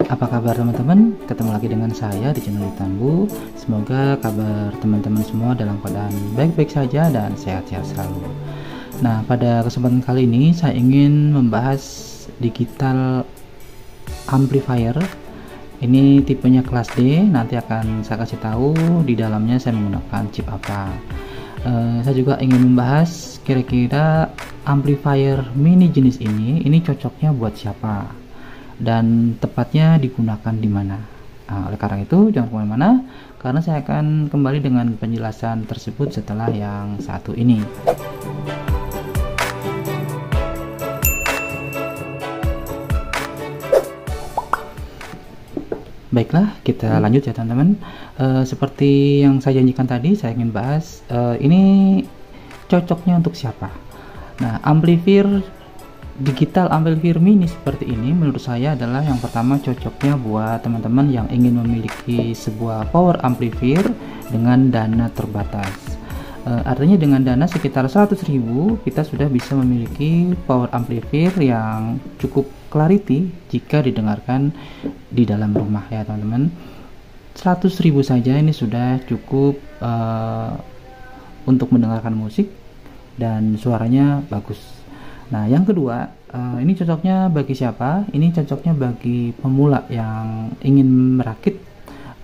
Apa kabar teman-teman? Ketemu lagi dengan saya di channel Tambu. Semoga kabar teman-teman semua dalam keadaan baik-baik saja dan sehat-sehat selalu. Nah, pada kesempatan kali ini saya ingin membahas digital amplifier. Ini tipenya kelas D. Nanti akan saya kasih tahu di dalamnya saya menggunakan chip apa. Saya juga ingin membahas kira-kira amplifier mini jenis ini cocoknya buat siapa dan tepatnya digunakan di mana. Nah, oleh karena itu jangan kemana-mana, karena saya akan kembali dengan penjelasan tersebut setelah yang satu ini. Baiklah, kita lanjut ya teman-teman. Seperti yang saya janjikan tadi, saya ingin bahas ini cocoknya untuk siapa. Nah, digital amplifier mini seperti ini menurut saya adalah yang pertama cocoknya buat teman-teman yang ingin memiliki sebuah power amplifier dengan dana terbatas. Artinya dengan dana sekitar 100.000 kita sudah bisa memiliki power amplifier yang cukup clarity jika didengarkan di dalam rumah ya teman-teman. 100.000 saja ini sudah cukup untuk mendengarkan musik dan suaranya bagus. Nah, yang kedua, ini cocoknya bagi siapa? Ini cocoknya bagi pemula yang ingin merakit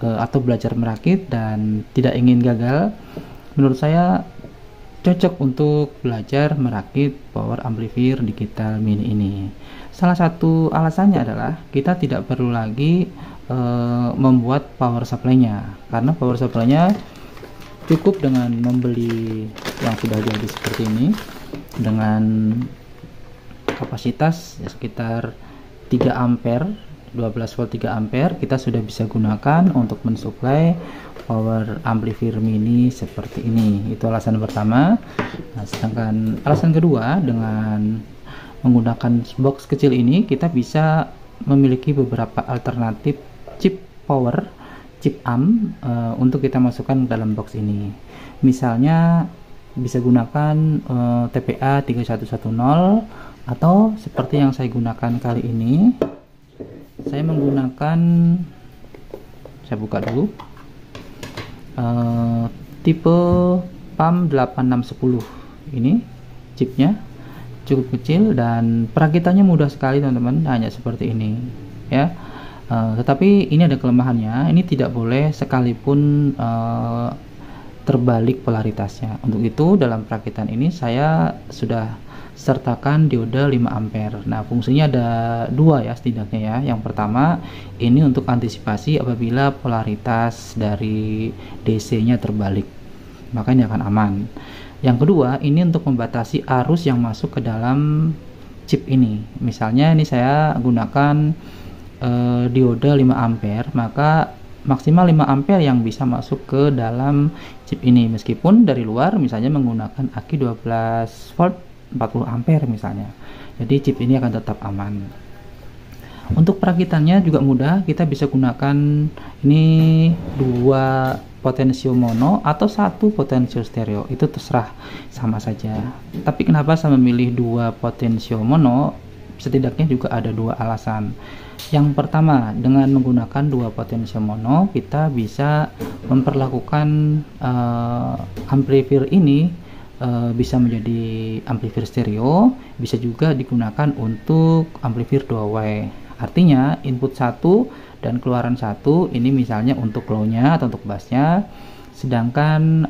atau belajar merakit dan tidak ingin gagal. Menurut saya cocok untuk belajar merakit power amplifier digital mini ini. Salah satu alasannya adalah kita tidak perlu lagi membuat power supply-nya, karena power supply-nya cukup dengan membeli yang sudah jadi seperti ini dengan kapasitas ya, sekitar 3 ampere 12 volt 3 ampere kita sudah bisa gunakan untuk mensuplai power amplifier mini seperti ini. Itu alasan pertama. Nah, sedangkan alasan kedua, dengan menggunakan box kecil ini kita bisa memiliki beberapa alternatif chip power, chip amp untuk kita masukkan dalam box ini. Misalnya bisa gunakan TPA 3110 atau seperti yang saya gunakan kali ini, saya menggunakan, saya buka dulu, tipe PAM 8610. Ini chipnya cukup kecil dan perakitannya mudah sekali teman-teman, hanya seperti ini ya. Tetapi ini ada kelemahannya, ini tidak boleh sekalipun terbalik polaritasnya. Untuk itu dalam perakitan ini saya sudah sertakan diode 5 ampere. Nah, fungsinya ada dua ya setidaknya ya. Yang pertama, ini untuk antisipasi apabila polaritas dari DC-nya terbalik, maka ini akan aman. Yang kedua, ini untuk membatasi arus yang masuk ke dalam chip ini. Misalnya ini saya gunakan diode 5 ampere, maka maksimal 5 ampere yang bisa masuk ke dalam chip ini, meskipun dari luar misalnya menggunakan aki 12 volt 40 ampere misalnya. Jadi chip ini akan tetap aman. Untuk perakitannya juga mudah, kita bisa gunakan ini 2 potensio mono atau 1 potensio stereo, itu terserah, sama saja. Tapi kenapa saya memilih 2 potensio mono? Setidaknya juga ada 2 alasan. Yang pertama, dengan menggunakan 2 potensio mono kita bisa memperlakukan amplifier ini bisa menjadi amplifier stereo, bisa juga digunakan untuk amplifier 2 way. Artinya input 1 dan keluaran 1 ini misalnya untuk low-nya atau untuk bass-nya, sedangkan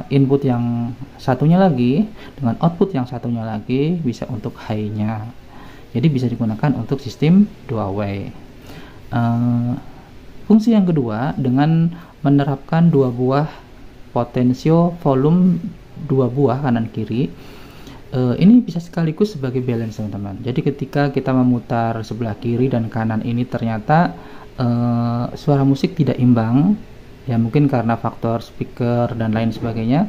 input yang satunya lagi dengan output yang satunya lagi bisa untuk high-nya. Jadi bisa digunakan untuk sistem 2 way. Fungsi yang kedua, dengan menerapkan 2 buah potensio volume, 2 buah kanan kiri, ini bisa sekaligus sebagai balance teman-teman. Jadi ketika kita memutar sebelah kiri dan kanan ini ternyata suara musik tidak imbang ya, mungkin karena faktor speaker dan lain sebagainya,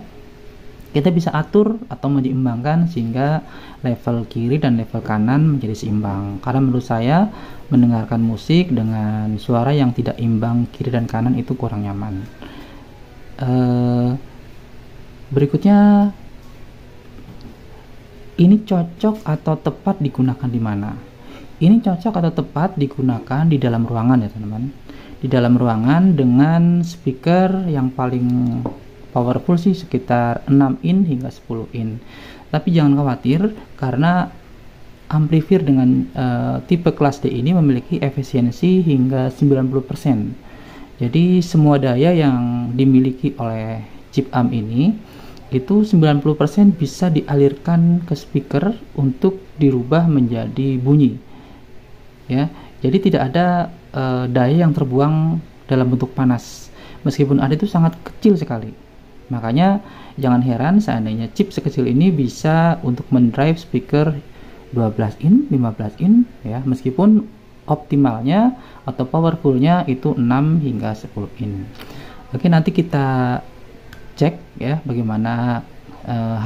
kita bisa atur atau menyeimbangkan sehingga level kiri dan level kanan menjadi seimbang. Karena menurut saya mendengarkan musik dengan suara yang tidak imbang kiri dan kanan itu kurang nyaman. Berikutnya, ini cocok atau tepat digunakan di mana? ini cocok atau tepat digunakan di dalam ruangan ya teman-teman. Di dalam ruangan dengan speaker yang paling powerful sih sekitar 6 in hingga 10 in. Tapi jangan khawatir karena amplifier dengan tipe kelas D ini memiliki efisiensi hingga 90%. Jadi semua daya yang dimiliki oleh chip AM ini itu 90% bisa dialirkan ke speaker untuk dirubah menjadi bunyi. Ya, jadi tidak ada daya yang terbuang dalam bentuk panas. Meskipun ada itu sangat kecil sekali. Makanya jangan heran seandainya chip sekecil ini bisa untuk mendrive speaker 12 in, 15 in ya, meskipun optimalnya atau powerfulnya itu 6 hingga 10 in. Oke, nanti kita cek ya bagaimana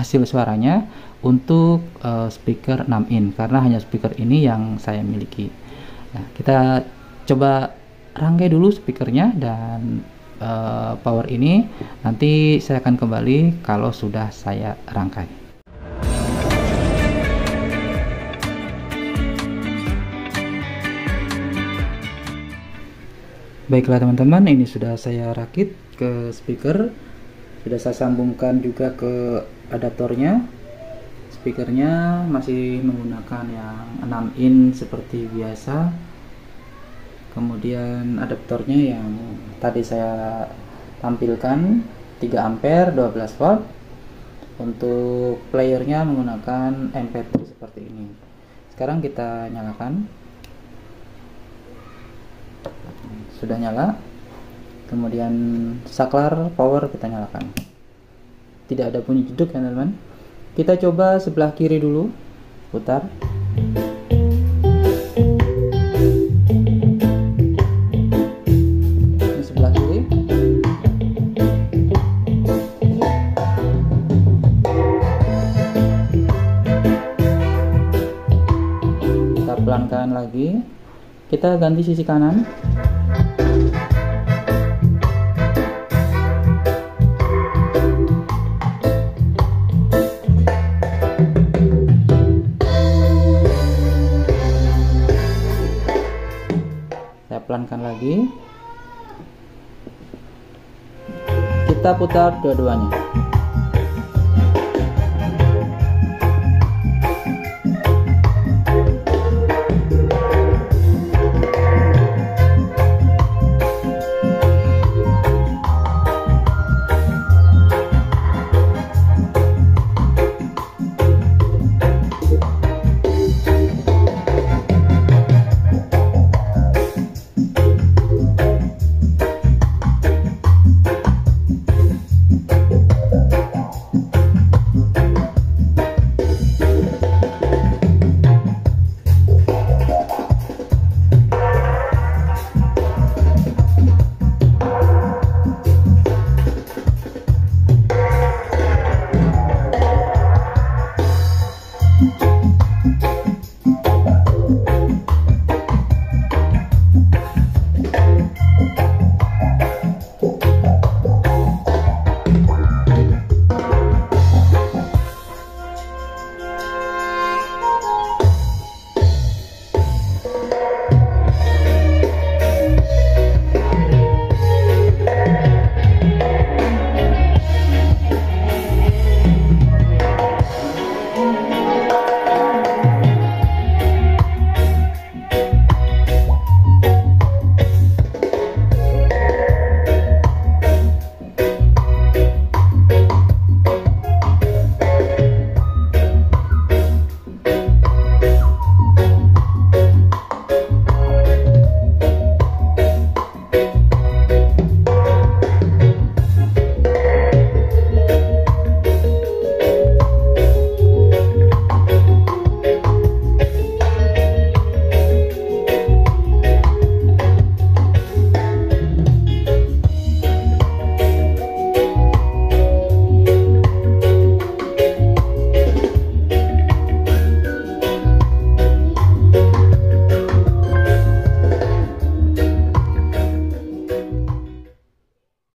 hasil suaranya untuk speaker 6 in karena hanya speaker ini yang saya miliki. Nah, kita coba rangkai dulu speakernya dan power ini, nanti saya akan kembali kalau sudah saya rangkai. Baiklah teman-teman, ini sudah saya rakit ke speaker, sudah saya sambungkan juga ke adaptornya. Speakernya masih menggunakan yang 6 in seperti biasa. Kemudian adaptornya yang tadi saya tampilkan 3 ampere 12 volt. Untuk playernya menggunakan MP3 seperti ini. Sekarang kita nyalakan. Sudah nyala. Kemudian saklar power kita nyalakan. Tidak ada bunyi jeduk ya teman-teman. Kita coba sebelah kiri dulu, putar. Ini sebelah kiri. Kita pelankan lagi. Kita ganti sisi kanan. Pelankan lagi, kita putar dua-duanya.